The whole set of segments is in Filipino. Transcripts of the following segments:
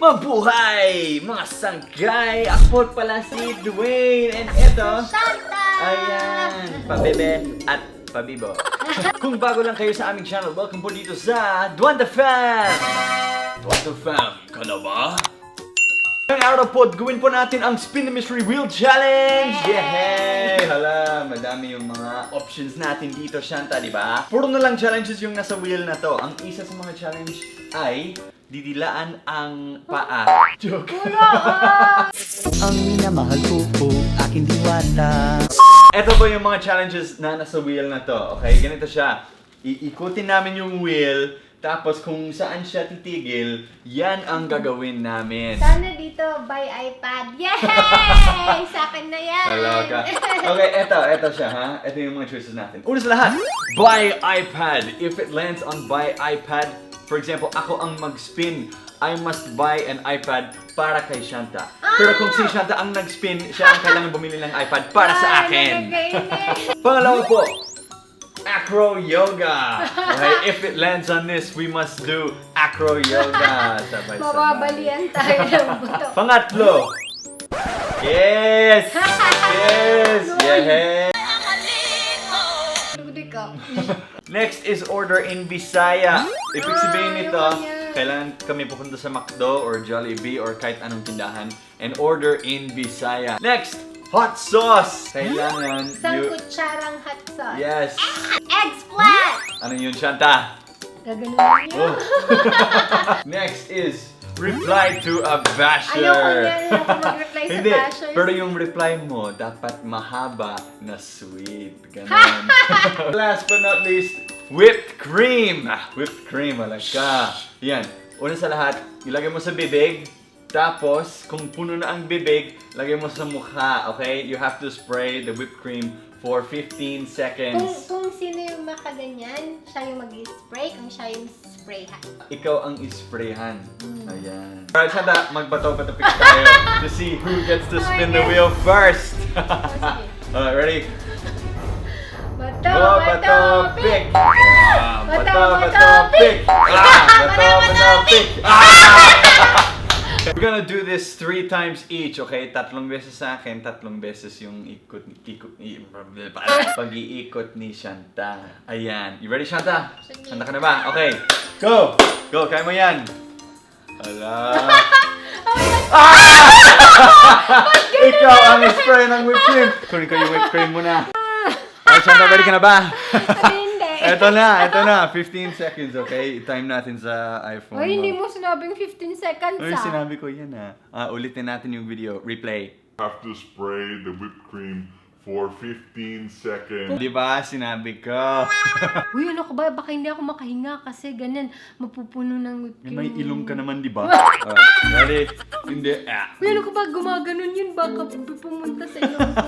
Mabuhay! Mga sangkay! Ako pala si Dwayne and eto, Shanta! ayan, pabebe at pabibo. Kung bago lang kayo sa aming channel, welcome po dito sa Duanda Fam! Duanda Fam, ka na ba? Ngayong araw po, gawin po natin ang Spin the Mystery Wheel Challenge! Yehey! Hala, madami yung mga options natin dito, Shanta, di ba? Puro na lang challenges yung nasa wheel na to. Ang isa sa mga challenge ay didilaan ang paa. Joke. Ang minamahal ko po, aking diwata. Ito po yung mga challenges na nasa wheel na to. Okay, ganito siya. Iikutin namin yung wheel, tapos kung saan siya titigil, yan ang gagawin namin. Sana dito, buy iPad. Yay! Sa akin na yan! Kaloka. Okay, eto siya, ha? Ito yung mga choices natin. Una sa lahat, buy iPad. If it lands on buy iPad, for example, ako ang mag-spin, I must buy an iPad para kay Shanta. Pero kung si Shanta ang nag-spin, siya ang kailangan bumili ng iPad para sa akin. Pangalawa po, acro yoga. Okay, if it lands on this, we must do acro yoga. Sabay-sabay. Mababalian tayo ng buto. Pangatlo, yes! Yes! Yehey! Dugdi ka. Next is order in Bisaya. Ibig sabihin nito, yung yan. kailangan kami pupunta sa McDo or Jollibee or kahit anong tindahan and order in Bisaya. Next, hot sauce. Kailangan Isang kutsarang hot sauce. Yes. Eggplant! Ano yun, Shanta? Gaganon niyo. Oh. Next is reply to a basher. Ayoko niyan. Ayoko mag-reply sa Hindi, bashers. pero yung reply mo dapat mahaba na sweet. Ganon. Last but not least, whipped cream. Whipped cream, alaga. Yan. Una sa lahat, ilagay mo sa bibig. Tapos, kung puno na ang bibig, lagay mo sa mukha, okay? You have to spray the whipped cream for 15 seconds. Kung sino yung makaganyan, siya yung mag-spray. Kung siya yung sprayhan. Ikaw ang isprayhan. Ayan. Alright, Shanta, magbato-bato pick tayo to see who gets to spin the wheel first. Alright, ready? Bato, Bato, pick! Bato, pick! Bato, pick! We're gonna do this 3 times each, okay? 3 beses sa akin, 3 beses yung pag-iikot ni Shanta. Ayan. You ready, Shanta? Shanta ka na ba? Okay. Go! Go! Kaya mo yan! Hala! Ikaw ang spray ng whipped cream! Kunin ko yung whipped cream muna. Ay, Shanta, ready ka na ba? Hindi. Ito na. 15 seconds, okay? Time natin sa iPhone. Ay, hindi mo sinabing 15 seconds Ay, ah. sinabi ko yan ulitin natin yung video. Replay. Have to spray the whipped cream for 15 seconds. Di ba? Sinabi ko. Uy, ano ka ba? Baka hindi ako makahinga kasi ganyan, mapupuno ng whipped cream. May ilong ka naman, di ba? Ready? Hindi. Uy, ano ka ba? Gumaganon yun. Baka pumunta sa ilong ko.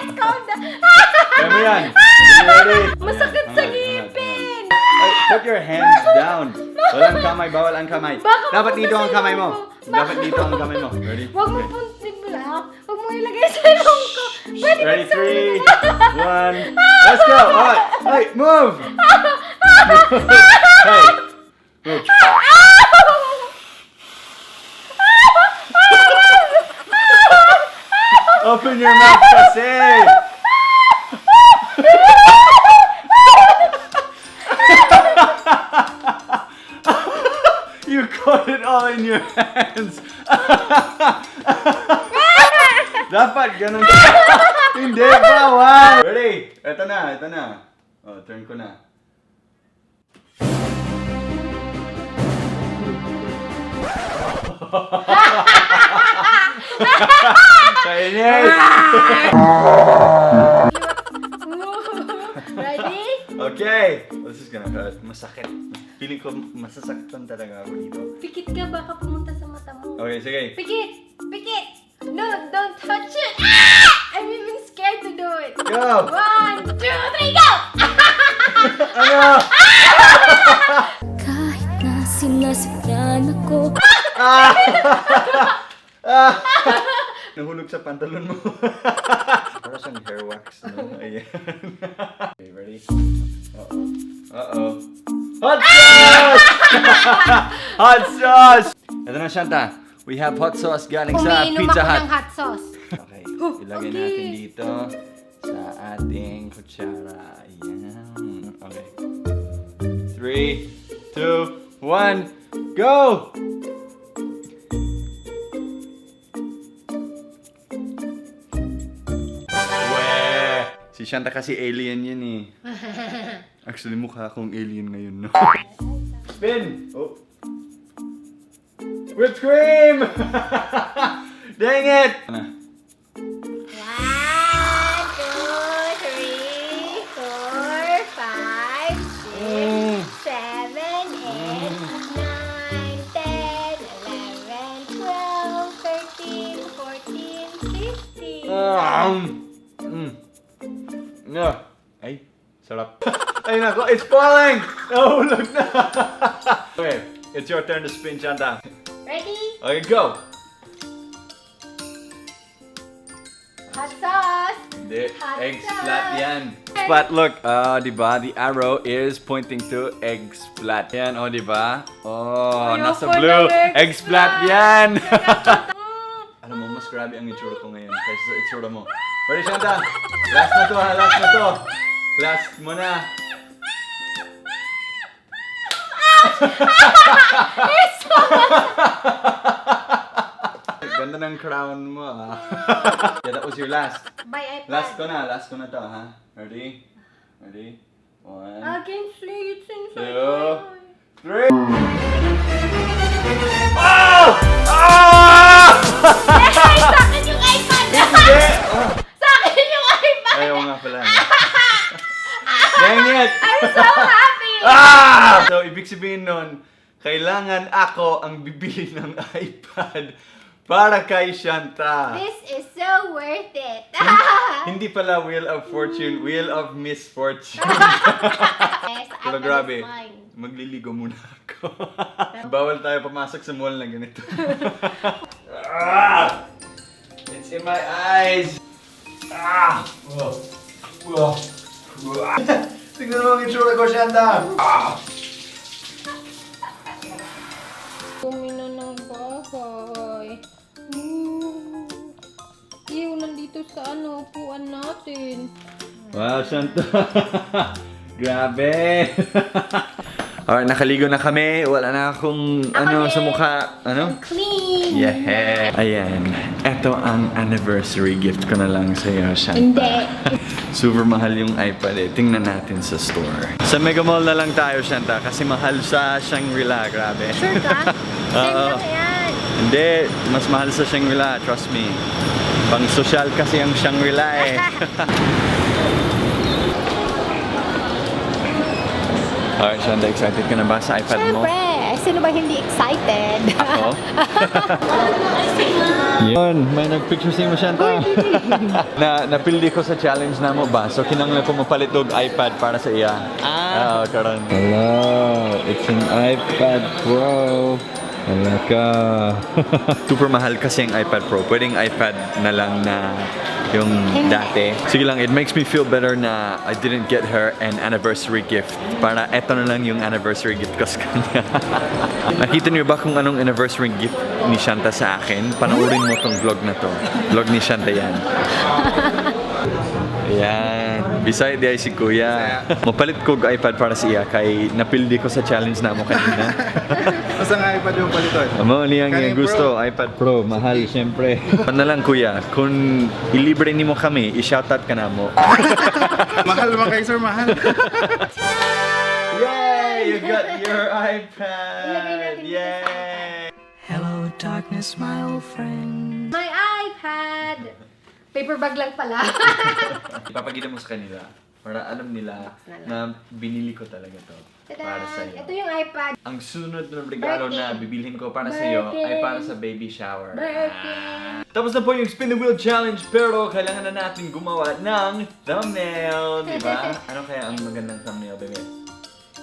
It's cold! Kaya mo yan. Ready? Masakit sa Angat. ngipin! Ay, put your hands down. Walang kamay, bawal ang kamay. Baka Dapat mapunta dito sa ang kamay ilong mo. ko. Dapat dito ang kamay mo. Ready? Huwag mo puntin mo lang. Huwag mo ilagay sa ilong ko. Pwede Ready? ba sa 3, 1. Let's go. Alright. Hey, move. Hey. Move. Open your mouth kasi. You caught it all in your hands. Dapat ganun. Hindi, bawal. Ready? Ito na. Oh, turn ko na. Kainis! Ready? Okay. This is gonna hurt. Masakit. Feeling ko masasaktan talaga ako dito. Pikit ka, baka pumunta sa mata mo. Okay, sige. Pikit! Pikit! No, don't touch it! Ah! I'm even scared to do it. Go! 1, 2, 3, go! Ano? Kahit na sinasakyan ako. Nahulog sa pantalon mo. Para siyang hair wax, no? Ayan. Okay, ready? Uh-oh. Hot sauce! Hot sauce! Ito na, Shanta. We have hot sauce galing sa Umiinom Pizza ako Hut. ng hot sauce. Okay, Oh, ilagay okay. natin dito sa ating kutsara. Ayan. Okay. 3, 2, 1, go! Weh! Si Shanta kasi alien yun eh. Actually, mukha akong alien ngayon, no? Spin! Oh. Whipped cream! Dang it! 1, 2, 3, 4, 5, 6, 7, 8, 9, 10, 11, 12, 13, 14, 15. No. Ay, sarap. Ay nako, it's falling! Nahulog na! Okay, it's your turn to spin, Shanta. Ready? Okay, go! Hot sauce! Hindi, Hot egg sauce. splat yan. Splat, look. Diba? The arrow is pointing to egg splat. Yan, diba? Oh, Ayoko nasa blue. ng Egg splat yan! Alam mo, mas grabe ang itsura ko ngayon kaysa sa itsura mo. Ready, Shanta? Last na to, ha? Last na to. Last mo na. Ganda ng crown mo, ha? Yeah, that was your last. By iPad. Last ko na to, ha? Ready? Ready? 1, I can see it's inside 2, 3. my eye. Oh! Ah! Ay, sa akin yung iPad! Hindi! Oh. Sa akin yung iPad! Ayaw nga pala. Dang it! I'm so happy! Ah! So, ibig sabihin nun, kailangan ako ang bibili ng iPad para kay Shanta. This is so worth it! Hindi pala Wheel of Fortune, Wheel of Misfortune. Yes, Pero iPad grabe, is mine. magliligo muna ako. Bawal tayo pumasok sa mall na ganito. Ah! It's in my eyes! Ah! Whoa. Whoa. Whoa. Tignan mo ang itsura ko, Shanta! Ah! Kumina ng bahay. Ew, nandito sa upuan natin. Wow, Shanta! Grabe! Alright, nakaligo na kami. Wala na akong sa mukha. Ano? Clean! Yeah! Ayan. Ito ang anniversary gift ko na lang sa iyo, Shanta. Hindi. Super mahal yung iPad eh. Tingnan natin sa store. Sa Mega Mall na lang tayo, Shanta, kasi mahal sa Shangri-La. Grabe. Sure ka? Oo. Sure ka yan. Hindi, mas mahal sa Shangri-La. Trust me. Pang social kasi ang Shangri-La eh. Alright, Shanta, excited ka na ba sa iPad mo? Siyempre. Sino ba hindi excited? Ako? Yun, may nagpicture sa mo, Shanta. Napildi ko sa challenge na mo ba? So, kinanglan ko mapalit og iPad para sa iya. Oo, karon. Hello, it's an iPad Pro. Wala ka. Super mahal kasi ang iPad Pro. Pwedeng iPad na lang na yung dati. Sige lang, it makes me feel better na I didn't get her an anniversary gift. Para eto na lang yung anniversary gift ko sa kanya. Nakita niyo ba kung anong anniversary gift ni Shanta sa akin? Panoorin mo tong vlog na to. Vlog ni Shanta yan. Ayan. Bisaya di ay si Kuya. Mapalit ko og iPad para sa iya kay napildi ko sa challenge na mo kanina. Basta nga iPad yung paliton. Amo niyang Kaning gusto, iPad Pro, mahal siyempre. Ano na lang Kuya, kung ilibre nimo kami, i-shoutout ka na mo. Mahal naman kayo, sir, mahal. Yay! You got your Ilagay iPad! natin dito Yay! Hello darkness my old friend. My iPad! Paper bag lang pala. Ipapakita mo sa kanila para alam nila na binili ko talaga to para sa iyo. Ito yung iPad. Ang sunod na regalo na Birthday. bibilhin ko para sa iyo ay Birthday. para sa baby shower. Birthday. Tapos na po yung spin the wheel challenge pero kailangan na natin gumawa ng thumbnail, di ba? Ano kaya ang magandang thumbnail, baby?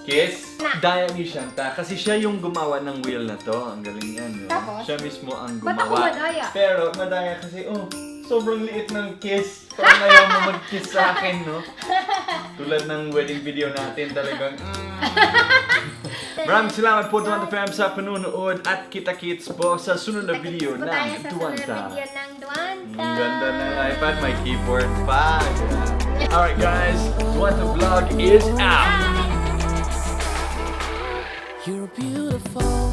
Kiss? Daya ni Shanta kasi siya yung gumawa ng wheel na to. Ang galing yan, no? Tapos? Siya mismo ang Ba't ako gumawa. madaya? Pero madaya kasi, sobrang liit ng kiss. Parang ayaw mo mag-kiss sa akin, no? Tulad ng wedding video natin talagang, Maraming salamat po Duwanta Fam sa panunood at kita-kits po sa sunod na video Kita-kits po tayo ng sa Duwanta. sunod na video ng Duwanta. Ang ganda ng iPad, may keyboard pa. Alright guys, Duwanta Vlog is out! You're beautiful.